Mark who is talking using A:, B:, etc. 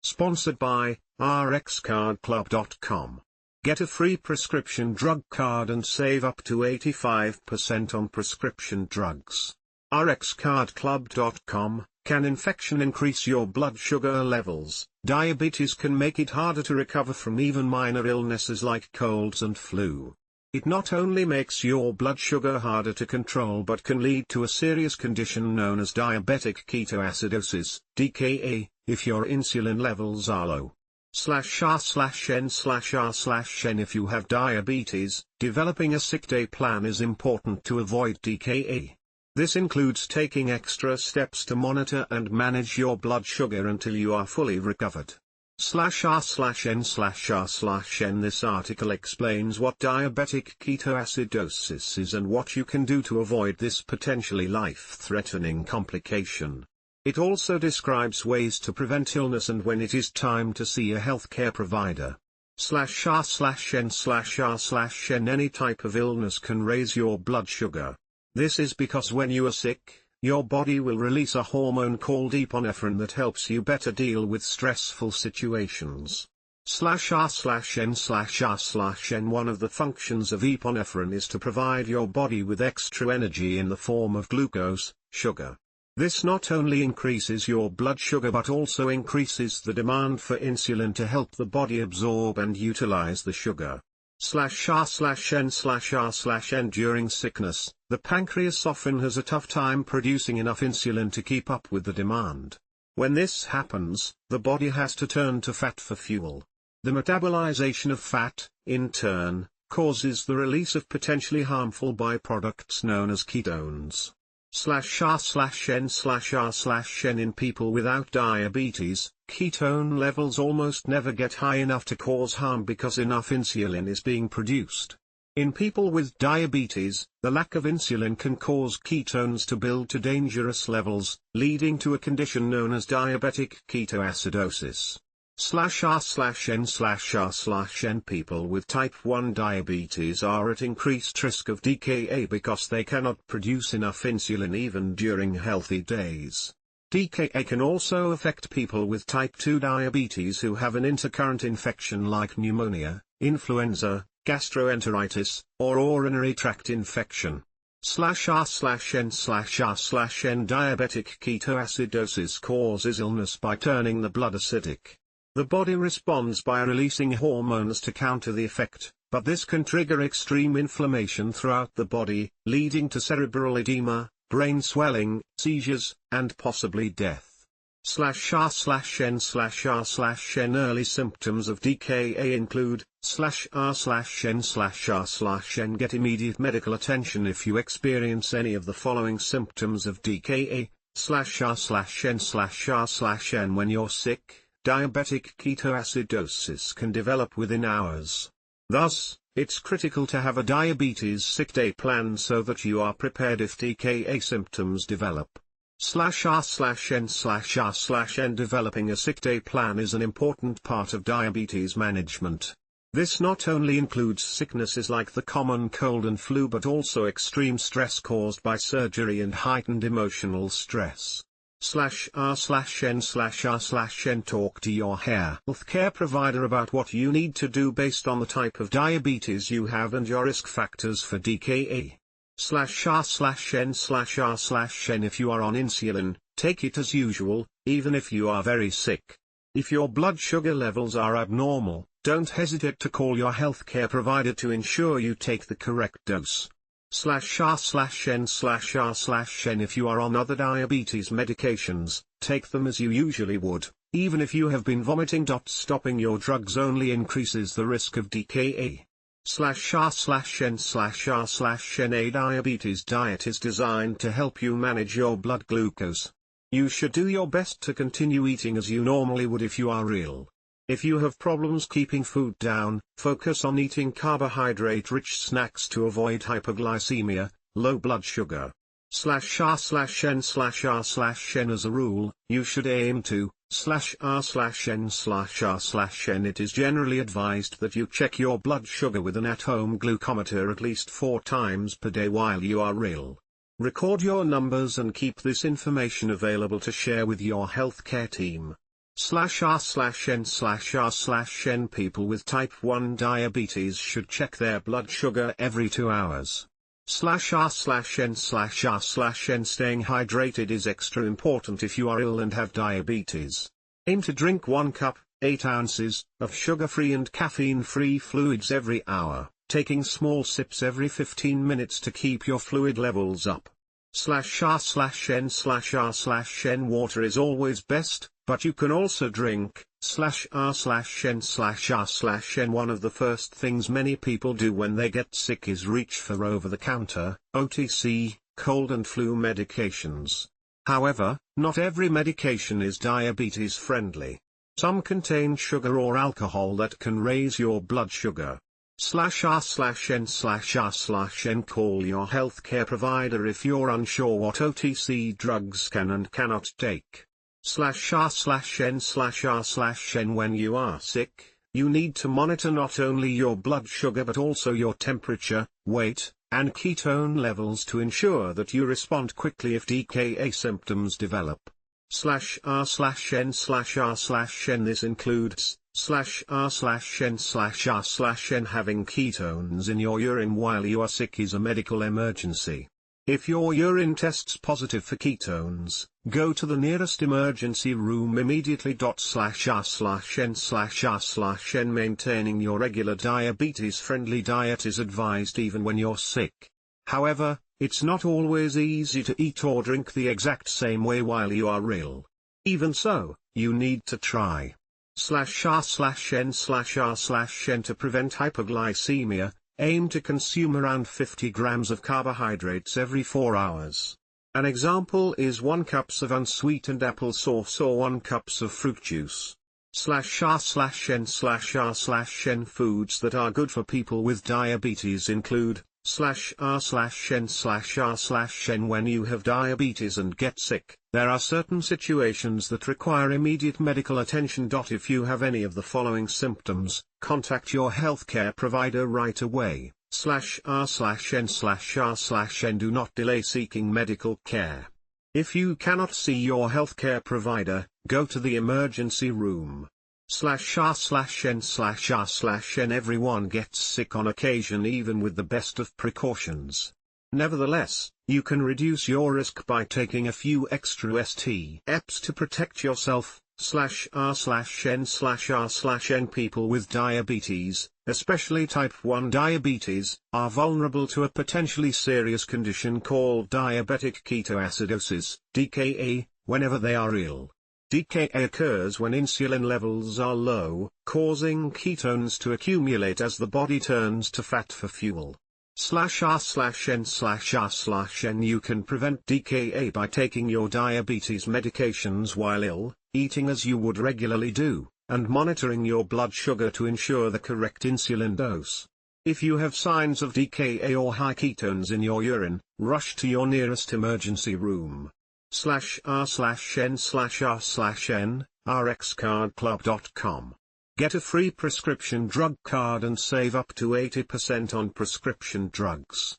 A: Sponsored by rxcardclub.com. Get a free prescription drug card and save up to 85% on prescription drugs. rxcardclub.com. Can infection increase your blood sugar levels? Diabetes can make it harder to recover from even minor illnesses like colds and flu. It not only makes your blood sugar harder to control but can lead to a serious condition known as diabetic ketoacidosis, DKA, if your insulin levels are low. /r/n/r/n If you have diabetes, developing a sick day plan is important to avoid DKA. This includes taking extra steps to monitor and manage your blood sugar until you are fully recovered. /r/n/r/n This article explains what diabetic ketoacidosis is and what you can do to avoid this potentially life-threatening complication. It also describes ways to prevent illness and when it is time to see a healthcare provider. /r/n/r/n Any type of illness can raise your blood sugar. This is because when you are sick, your body will release a hormone called epinephrine that helps you better deal with stressful situations. /r/n/r/n One of the functions of epinephrine is to provide your body with extra energy in the form of glucose, sugar. This not only increases your blood sugar but also increases the demand for insulin to help the body absorb and utilize the sugar. /r/n/r/n During sickness, the pancreas often has a tough time producing enough insulin to keep up with the demand. When this happens, the body has to turn to fat for fuel. The metabolization of fat, in turn, causes the release of potentially harmful byproducts known as ketones. /r/n/r/n In people without diabetes, ketone levels almost never get high enough to cause harm because enough insulin is being produced. In people with diabetes, the lack of insulin can cause ketones to build to dangerous levels, leading to a condition known as diabetic ketoacidosis. /r/n/r/n People with type 1 diabetes are at increased risk of DKA because they cannot produce enough insulin even during healthy days. DKA can also affect people with type 2 diabetes who have an intercurrent infection like pneumonia, influenza, gastroenteritis, or aurinary tract infection. /r/n/r/n Diabetic ketoacidosis causes illness by turning the blood acidic. The body responds by releasing hormones to counter the effect, but this can trigger extreme inflammation throughout the body, leading to cerebral edema, brain swelling, seizures, and possibly death. /r/n/r/n Early symptoms of DKA include /r/n/r/n Get immediate medical attention if you experience any of the following symptoms of DKA. /r/n/r/n When you're sick, diabetic ketoacidosis can develop within hours. Thus, it's critical to have a diabetes sick day plan so that you are prepared if DKA symptoms develop. /r/n/r/n Developing a sick day plan is an important part of diabetes management. This not only includes sicknesses like the common cold and flu but also extreme stress caused by surgery and heightened emotional stress. /r/n/r/n Talk to your healthcare provider about what you need to do based on the type of diabetes you have and your risk factors for DKA. /r/n/r/n If you are on insulin, take it as usual, even if you are very sick. If your blood sugar levels are abnormal, don't hesitate to call your healthcare provider to ensure you take the correct dose. /r/n/r/n If you are on other diabetes medications, take them as you usually would, even if you have been vomiting. Stopping your drugs only increases the risk of DKA. /r/n/r/n A diabetes diet is designed to help you manage your blood glucose. You should do your best to continue eating as you normally would if you are ill. If you have problems keeping food down, focus on eating carbohydrate-rich snacks to avoid hypoglycemia, low blood sugar. /r/n/r/n As a rule, you should aim to /r/n/r/n It is generally advised that you check your blood sugar with an athome glucometer at least 4 times per day while you are ill. Record your numbers and keep this information available to share with your healthcare team. /r/n/r/n People with type 1 diabetes should check their blood sugar every 2 hours. /r/n/r/n Staying hydrated is extra important if you are ill and have diabetes. Aim to drink 1 cup, 8 ounces, of sugar-free and caffeine-free fluids every hour, taking small sips every 15 minutes to keep your fluid levels up. /r/n/r/n Water is always best, but you can also drink. /r/n/r/n One of the first things many people do when they get sick is reach for over-the-counter, OTC, cold and flu medications. However, not every medication is diabetes-friendly. Some contain sugar or alcohol that can raise your blood sugar. /r/n/r/n Call your healthcare provider if you're unsure what OTC drugs can and cannot take. /r/n/r/n When you are sick, you need to monitor not only your blood sugar but also your temperature, weight, and ketone levels to ensure that you respond quickly if DKA symptoms develop. /r/n/r/n This includes /r/n/r/n Having ketones in your urine while you are sick is a medical emergency. If your urine tests positive for ketones, go to the nearest emergency room immediately. /r/n/r/n Maintaining your regular diabetes-friendly diet is advised even when you're sick. However, it's not always easy to eat or drink the exact same way while you are ill. Even so, you need to try. /r/n/r/n To prevent hypoglycemia, aim to consume around 50 grams of carbohydrates every 4 hours. An example is 1 cups of unsweetened apple sauce or 1 cups of fruit juice. /r/n/r/n Foods that are good for people with diabetes include /r/n/r/n When you have diabetes and get sick, there are certain situations that require immediate medical attention. If you have any of the following symptoms, contact your healthcare provider right away. /r/n/r/n Do not delay seeking medical care. If you cannot see your healthcare provider, go to the emergency room. /r/n/r/n Everyone gets sick on occasion even with the best of precautions. Nevertheless, you can reduce your risk by taking a few extra steps to protect yourself. /r/n/r/n People with diabetes, especially type 1 diabetes, are vulnerable to a potentially serious condition called diabetic ketoacidosis, DKA, whenever they are ill. DKA occurs when insulin levels are low, causing ketones to accumulate as the body turns to fat for fuel. /r/n/r/n You can prevent DKA by taking your diabetes medications while ill, eating as you would regularly do, and monitoring your blood sugar to ensure the correct insulin dose. If you have signs of DKA or high ketones in your urine, rush to your nearest emergency room. /r/n/r/n rxcardclub.com. Get a free prescription drug card and save up to 80% on prescription drugs.